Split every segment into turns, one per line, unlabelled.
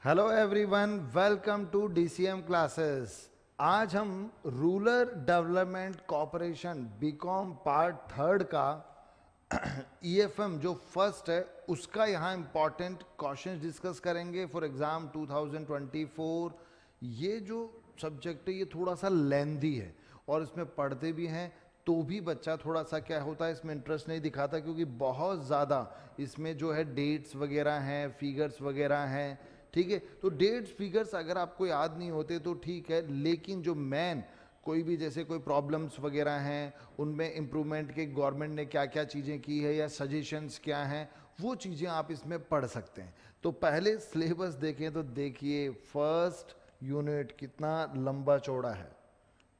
Hello everyone, welcome to DCM classes. आज हम rural development corporation BCom part third का EFM जो first है उसका यहाँ इम्पॉर्टेंट क्वेश्चंस डिस्कस करेंगे फॉर एग्जाम 2024। ये जो सब्जेक्ट है ये थोड़ा सा लेंदी है और इसमें पढ़ते भी हैं तो भी बच्चा थोड़ा सा क्या होता है इसमें इंटरेस्ट नहीं दिखाता, क्योंकि बहुत ज़्यादा इसमें जो है डेट्स वगैरह हैं, फिगर्स वगैरह हैं। ठीक है, तो डेट्स फिगर्स अगर आपको याद नहीं होते तो ठीक है, लेकिन जो मैन कोई भी जैसे कोई प्रॉब्लम्स वगैरह हैं उनमें इम्प्रूवमेंट के गवर्नमेंट ने क्या क्या चीज़ें की है या सजेशंस क्या हैं वो चीज़ें आप इसमें पढ़ सकते हैं। तो पहले सिलेबस देखें तो देखिए फर्स्ट यूनिट कितना लंबा चौड़ा है।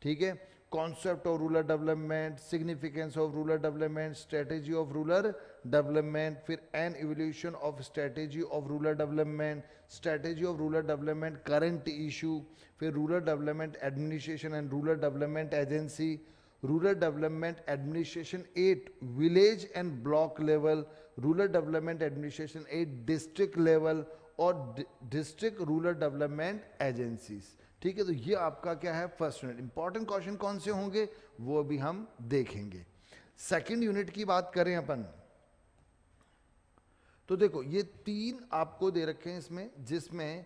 ठीक है, concept of rural development, significance of rural development, strategy of rural development, फिर an evolution of strategy of rural development, strategy of rural development current issue, फिर rural development administration and rural development agency, rural development administration 8 village and block level, rural development administration 8 district level और district rural development agencies. ठीक है, तो ये आपका क्या है first unit. Important question कौन से होंगे वो भी हम देखेंगे। सेकंड यूनिट की बात करें अपन तो देखो ये तीन आपको दे रखे हैं इसमें, जिसमें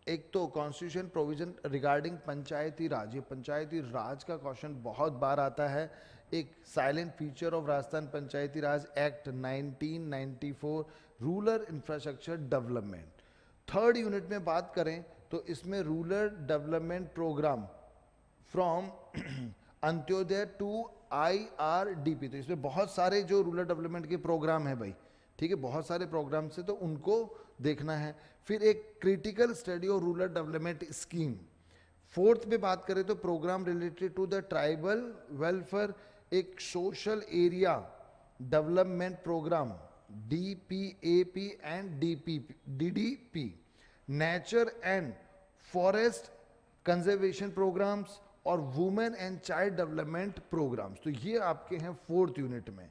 एक तो कॉन्स्टिट्यूशन प्रोविजन रिगार्डिंग पंचायती राज, ये पंचायती राज का क्वेश्चन बहुत बार आता है। एक silent feature of Rajasthan Panchayati Raj act 1994, rural infrastructure development. Third unit में बात करें तो इसमें rural development programme from Antyodaya to IRDP। तो इसमें बहुत सारे जो रूरल डेवलपमेंट के प्रोग्राम है भाई, ठीक है, बहुत सारे प्रोग्राम से तो उनको देखना है। फिर एक critical study of rural development scheme. Fourth पे बात करें तो program related to the tribal welfare, एक social area development program DPAP and DDP, nature and forest conservation programs और women and child development programs. तो ये आपके हैं फोर्थ यूनिट में।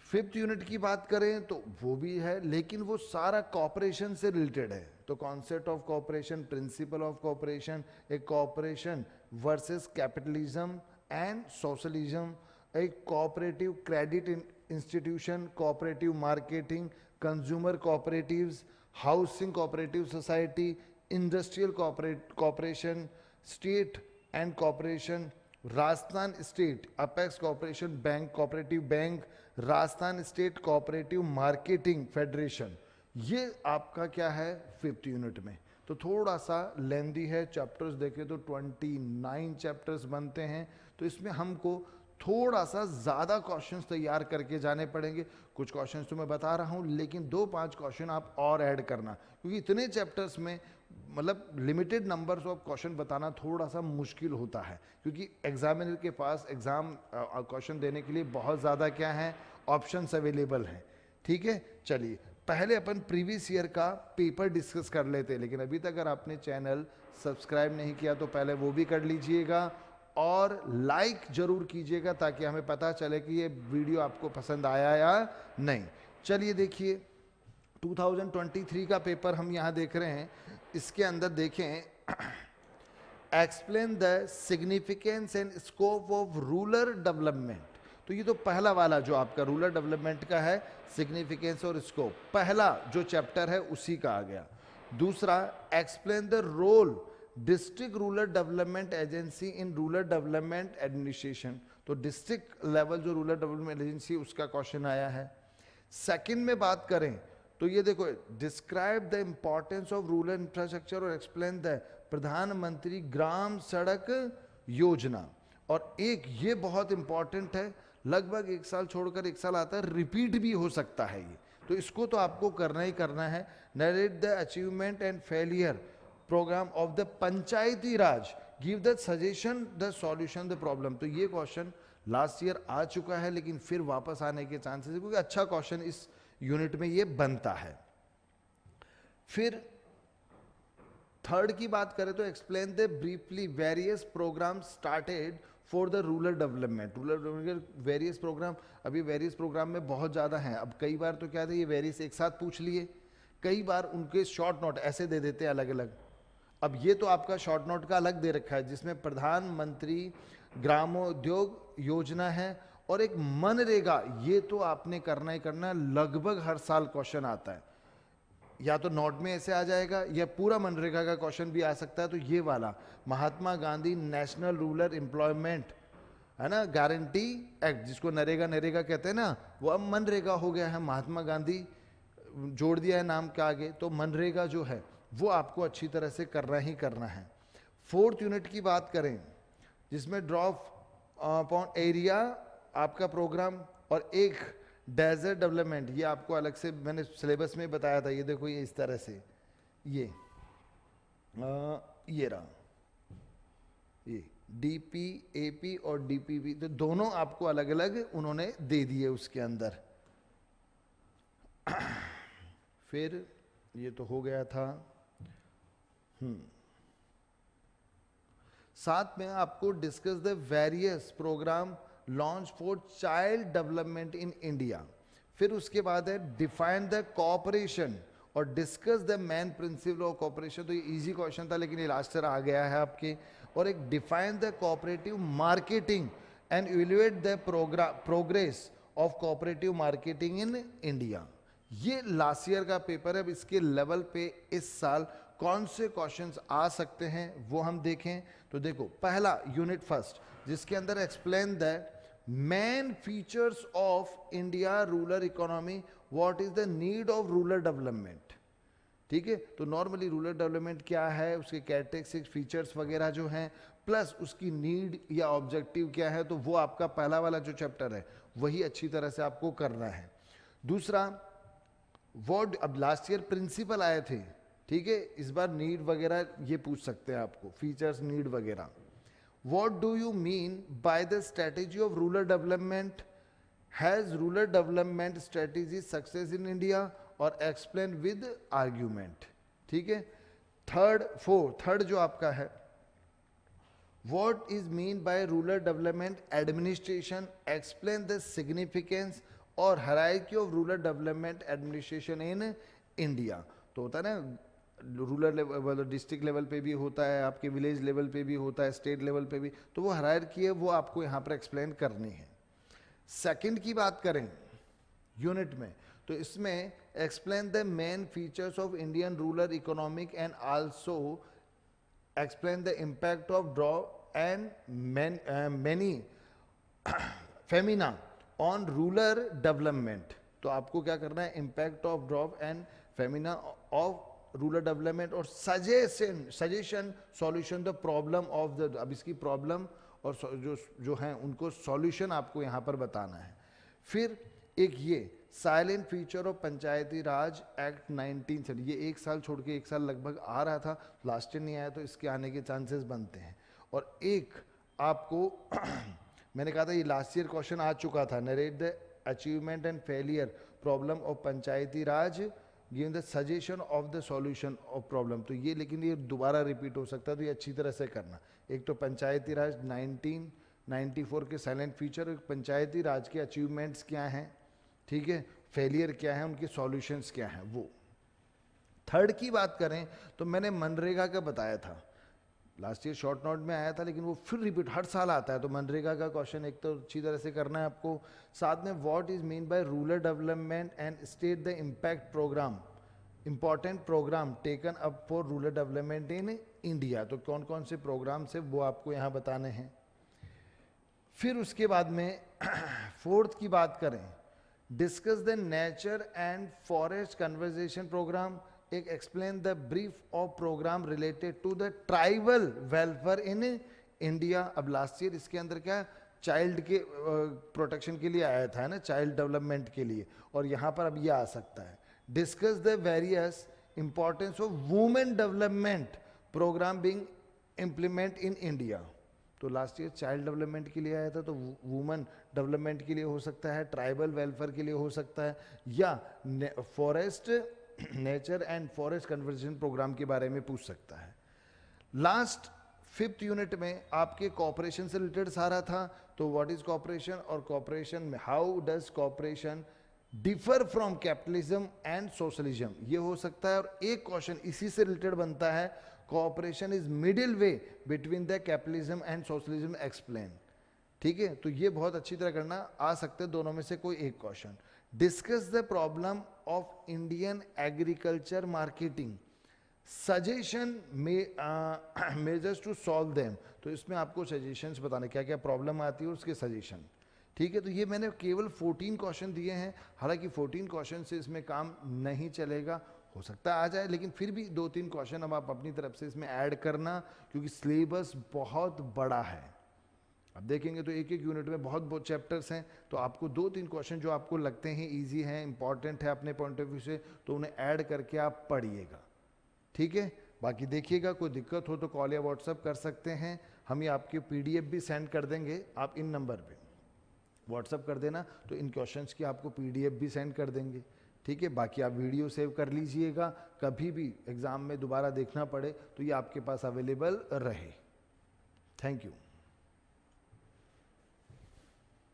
फिफ्थ यूनिट की बात करें तो वो भी है, लेकिन वो सारा कॉपरेशन से रिलेटेड है। तो concept of cooperation, principle of cooperation, एक cooperation versus capitalism and socialism, एक cooperative credit institution, cooperative marketing, consumer cooperatives, housing cooperative society, industrial cooperation, state and cooperation, Rajasthan state apex cooperation bank cooperative bank, Rajasthan state cooperative marketing federation. ये आपका क्या है fifth unit में। तो थोड़ा सा लेंदी है, चैप्टर्स देखें तो 29 चैप्टर्स बनते हैं, तो इसमें हमको थोड़ा सा ज़्यादा क्वेश्चंस तैयार करके जाने पड़ेंगे। कुछ क्वेश्चंस तो मैं बता रहा हूँ, लेकिन 2-5 क्वेश्चन आप और ऐड करना, क्योंकि इतने चैप्टर्स में मतलब लिमिटेड नंबर्स ऑफ क्वेश्चन बताना थोड़ा सा मुश्किल होता है, क्योंकि एग्जामिनर के पास एग्जाम क्वेश्चन देने के लिए बहुत ज़्यादा क्या है ऑप्शंस अवेलेबल हैं। ठीक है, चलिए पहले अपन प्रीवियस ईयर का पेपर डिस्कस कर लेते हैं, लेकिन अभी तक अगर आपने चैनल सब्सक्राइब नहीं किया तो पहले वो भी कर लीजिएगा और लाइक जरूर कीजिएगा ताकि हमें पता चले कि ये वीडियो आपको पसंद आया या नहीं। चलिए देखिए 2023 का पेपर हम यहाँ देख रहे हैं, इसके अंदर देखें explain the significance and scope of rural development. तो ये तो पहला वाला जो आपका रूरल डेवलपमेंट का है, सिग्निफिकेंस और स्कोप, पहला जो चैप्टर है उसी का आ गया। दूसरा explain the role district rural development agency in rural development administration. तो डिस्ट्रिक्ट लेवल जो रूरल डेवलपमेंट एजेंसी उसका क्वेश्चन आया है। सेकंड में बात करें तो ये देखो describe the importance of rural infrastructure और एक्सप्लेन द प्रधानमंत्री ग्राम सड़क योजना। और एक ये बहुत इंपॉर्टेंट है, लगभग एक साल छोड़कर एक साल आता है, रिपीट भी हो सकता है ये, तो इसको तो आपको करना ही करना है। Narrate the achievement and failure programme of the Panchayati Raj, give the suggestion the solution the problem. तो ये क्वेश्चन लास्ट ईयर आ चुका है, लेकिन फिर वापस आने के चांसेस है, क्योंकि अच्छा क्वेश्चन इस यूनिट में ये बनता है। फिर थर्ड की बात करें तो explain the briefly various programme started for the rural development. Rural development के वेरियस प्रोग्राम, अभी वेरियस प्रोग्राम में बहुत ज़्यादा हैं। अब कई बार तो क्या था ये वेरियस एक साथ पूछ लिए, कई बार उनके शॉर्ट नोट ऐसे दे देते हैं अलग अलग। अब ये तो आपका शॉर्ट नोट का अलग दे रखा है जिसमें प्रधानमंत्री ग्रामोद्योग योजना है और एक मनरेगा, ये तो आपने करना ही करना है, लगभग हर साल क्वेश्चन आता है, या तो नोट में ऐसे आ जाएगा या पूरा मनरेगा का क्वेश्चन भी आ सकता है। तो ये वाला Mahatma Gandhi national rural employment है ना, गारंटी एक्ट, जिसको नरेगा नरेगा कहते हैं ना, वो अब मनरेगा हो गया है, महात्मा गांधी जोड़ दिया है नाम के आगे, तो मनरेगा जो है वो आपको अच्छी तरह से करना ही करना है। फोर्थ यूनिट की बात करें जिसमें ड्रॉप अपॉन एरिया आपका प्रोग्राम और एक डेजर्ट डेवलपमेंट, ये आपको अलग से मैंने सिलेबस में बताया था। ये देखो ये इस तरह से ये रहा, ये डीपी एपी और डीपीपी, तो दोनों आपको अलग अलग उन्होंने दे दिए उसके अंदर। फिर ये तो हो गया था। साथ में आपको discuss the various programme launch for child development in India. फिर उसके बाद है डिफाइन द कॉपरेशन और discuss the main principle of cooperation. तो ये इजी क्वेश्चन था लेकिन ये लास्ट ईयर आ गया है आपके। और एक define the cooperative marketing and evaluate the progress of cooperative marketing in India. ये लास्ट ईयर का पेपर है। अब इसके लेवल पे इस साल कौन से क्वेश्चंस आ सकते हैं वो हम देखें। तो देखो पहला यूनिट फर्स्ट जिसके अंदर explain the main features of India rural economy, what is the need of rural development. ठीक है, तो नॉर्मली रूरल डेवलपमेंट क्या है, उसके कैरेक्टरिस्टिक्स फीचर्स वगैरह जो हैं, प्लस उसकी नीड या ऑब्जेक्टिव क्या है, तो वो आपका पहला वाला जो चैप्टर है वही अच्छी तरह से आपको करना है। दूसरा वर्ड, अब लास्ट ईयर प्रिंसिपल आए थे, ठीक है, इस बार नीड वगैरह ये पूछ सकते हैं आपको, फीचर्स नीड वगैरह। What do you mean by the strategy of rural development, has rural development strategy success in India, और एक्सप्लेन विद आर्ग्यूमेंट। ठीक है, थर्ड जो आपका है, what is mean by rural development administration, explain the significance और hierarchy of rural development administration in India. तो होता है ना, रूरल लेवल, डिस्ट्रिक्ट लेवल पे भी होता है, आपके विलेज लेवल पे भी होता है, स्टेट लेवल पे भी, तो वो हायरार्की है वो आपको यहाँ पर एक्सप्लेन करनी है। सेकंड की बात करें यूनिट में, तो इसमें explain the main features of Indian rural economic and also explain the impact of drop and many famine on rural development. तो आपको क्या करना है, impact of drop and famine of rural development और suggestion solution the problem of the, अब इसकी problem और जो हैं उनको सॉल्यूशन आपको यहाँ पर बताना है। फिर एक ये silent feature of Panchayati Raj act 1930, ये एक साल छोड़ के एक साल लगभग आ रहा था, लास्ट ईयर नहीं आया, तो इसके आने के चांसेस बनते हैं। और एक आपको मैंने कहा था ये लास्ट ईयर क्वेश्चन आ चुका था, narrate the achievement and failure problem of Panchayati Raj, give the suggestion of the solution of problem. तो ये लेकिन ये दोबारा रिपीट हो सकता है, तो ये अच्छी तरह से करना। एक तो पंचायती राज 1994 के साइलेंट फीचर, पंचायती राज के अचीवमेंट्स क्या हैं, ठीक है, फेलियर क्या है, उनके सॉल्यूशंस क्या हैं वो। थर्ड की बात करें तो मैंने मनरेगा का बताया था, लास्ट ईयर शॉर्ट नोट में आया था लेकिन वो फिर रिपीट हर साल आता है। तो मनरेगा का क्वेश्चन एक तो अच्छी तरह से करना है आपको। साथ में what is mean by rural development and state the impact programme, important programme taken up for rural development in India. तो कौन कौन से प्रोग्राम से वो आपको यहाँ बताने हैं। फिर उसके बाद में फोर्थ की बात करें, discuss the nature and forest conversation program, एक explain the brief of program related to the tribal welfare in India. अब लास्ट ईयर इसके अंदर क्या चाइल्ड के प्रोटेक्शन के लिए आया था ना, चाइल्ड डेवलपमेंट के लिए, और यहाँ पर अब ये आ सकता है। Discuss the various importance of women development programme being implement in India. तो लास्ट ईयर चाइल्ड डेवलपमेंट के लिए आया था, तो वुमेन डेवलपमेंट के लिए हो सकता है, ट्राइबल वेलफेयर के लिए हो सकता है, या forest nature and forest conversation programme के बारे में पूछ सकता है। लास्ट फिफ्थ यूनिट में आपके कॉपरेशन से रिलेटेड सारा था। तो व्हाट इज कॉपरेशन, और कॉपरेशन में how does cooperation differ from capitalism and socialism, ये हो सकता है। और एक क्वेश्चन इसी से रिलेटेड बनता है, cooperation is middle way between the capitalism and socialism explain. ठीक है, तो ये बहुत अच्छी तरह करना आ सकते हैं, दोनों में से कोई एक question. Discuss the problem of Indian agriculture marketing, suggestion measures to solve them, तो इसमें आपको सजेशंस बताने क्या क्या प्रॉब्लम आती है और उसके सजेशन। ठीक है, तो ये मैंने केवल 14 क्वेश्चन दिए हैं, हालांकि 14 क्वेश्चन से इसमें काम नहीं चलेगा, हो सकता है आ जाए, लेकिन फिर भी 2-3 क्वेश्चन अब आप अपनी तरफ से इसमें ऐड करना, क्योंकि सिलेबस बहुत बड़ा है। अब देखेंगे तो एक एक यूनिट में बहुत बहुत चैप्टर्स हैं, तो आपको 2-3 क्वेश्चन जो आपको लगते हैं इजी हैं, इंपॉर्टेंट है अपने पॉइंट ऑफ व्यू से, तो उन्हें ऐड करके आप पढ़िएगा। ठीक है, बाकी देखिएगा, कोई दिक्कत हो तो कॉल या व्हाट्सअप कर सकते हैं, हम ये आपके PDF भी सेंड कर देंगे, आप इन नंबर पे व्हाट्सअप कर देना, तो इन क्वेश्चंस की आपको PDF भी सेंड कर देंगे। ठीक है, बाकी आप वीडियो सेव कर लीजिएगा, कभी भी एग्ज़ाम में दोबारा देखना पड़े तो ये आपके पास अवेलेबल रहे। Thank you.